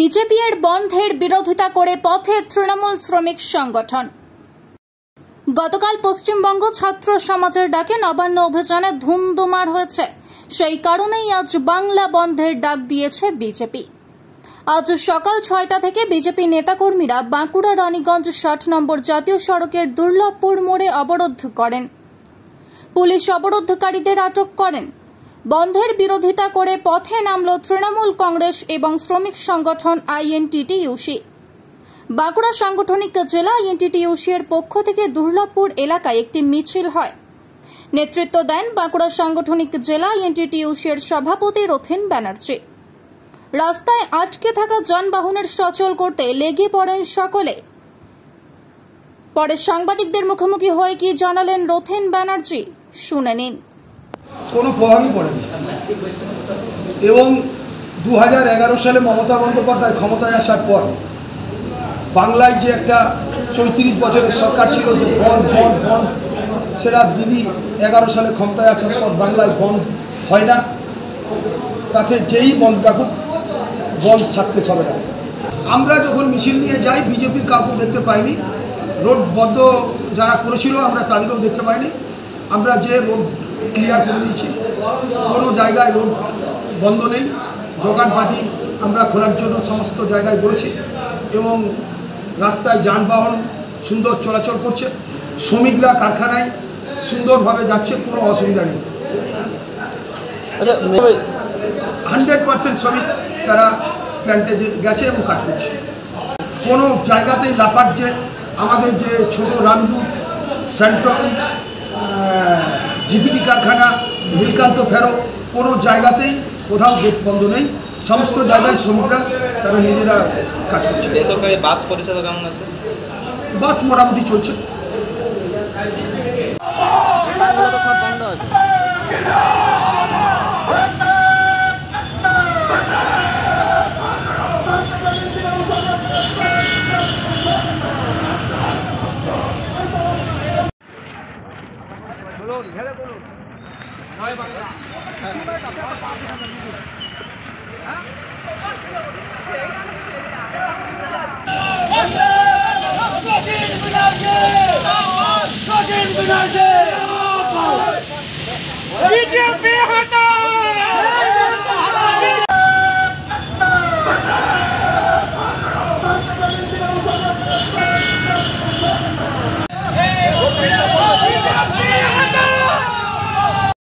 BJP এর বন্ধের বিরোধিতা করে পথে তৃণমূল শ্রমিক সংগঠন। গতকাল পশ্চিমবঙ্গ ছাত্র সমাজের ডাকে নবান্ন অভিযানে ধুমধুমার হয়েছে। সেই কারণেই আজ বাংলা বন্ধের ডাক দিয়েছে বিজেপি। আজ সকাল ৬টা থেকে বিজেপি নেতাকর্মীরা বাঁকুড়া রানীগঞ্জ ৬০ নম্বর জাতীয় সড়কের দুর্লভপুর মোড়ে অবরোধ করেন। পুলিশ অবরোধকারীদের আটক করেন। বন্ধের বিরোধিতা করে পথে নামল তৃণমূল কংগ্রেস এবং শ্রমিক সংগঠন আইএনটিটিইউসি। বাঁকুড়া সাংগঠনিক জেলা আইএনটিটিইউসি এর পক্ষ থেকে দুর্লভপুর এলাকায় একটি মিছিল হয়। নেতৃত্ব দেন বাঁকুড়া সাংগঠনিক জেলা আইএনটিটিইউসি এর সভাপতি রথীন ব্যানার্জি। রাস্তায় আটকে থাকা যানবাহনের সচল করতে লেগে পড়েন সকলে। পরে সাংবাদিকদের মুখোমুখি হয়ে কি জানালেন রথীন ব্যানার্জি, শুনে নিন। কোনো প্রভাবই পড়েনি এবং 2011 সালে মমতা বন্দ্যোপাধ্যায় ক্ষমতায় আসার পর বাংলায় যে একটা 34 বছরের সরকার ছিল যে বন্ধ বন্ধ বন্ধ, সেটা দিদি 11 সালে ক্ষমতায় আসার পর বাংলায় বন্ধ হয় না। তাতে যেই বন্ধ রাখুক বন্ধ সাকসেস হবে না। আমরা যখন মিছিল নিয়ে যাই বিজেপির কাউকে দেখতে পাইনি। রোড বন্ধ যারা করেছিল আমরা তাদেরকেও দেখতে পাইনি। আমরা যে রোড ক্লিয়ার করে দিয়েছি, কোনো জায়গায় রোড বন্ধ নেই। দোকানপাটি আমরা খোলার জন্য সমস্ত জায়গায় বলেছি এবং রাস্তায় যানবাহন সুন্দর চলাচল করছে। শ্রমিকরা কারখানায় সুন্দরভাবে যাচ্ছে, কোনো অসুবিধা নেই। 100% শ্রমিক তারা প্ল্যান্টে গেছে এবং কাজ করছে। কোনো জায়গাতেই লাফার যে আমাদের যে ছোট রামদুত, সেন্ট্রল, জিপিটি কারখানা, নীলকান্ত ফেরো, কোনো জায়গাতেই কোথাও গেট বন্ধ নেই। সমস্ত জায়গায় শ্রমিকরা তারা নিজেরা কাজ করছে। বেসরকারি বাস পরিষেবা কেমন আছে? বাস মোটামুটি চলছে। Hey!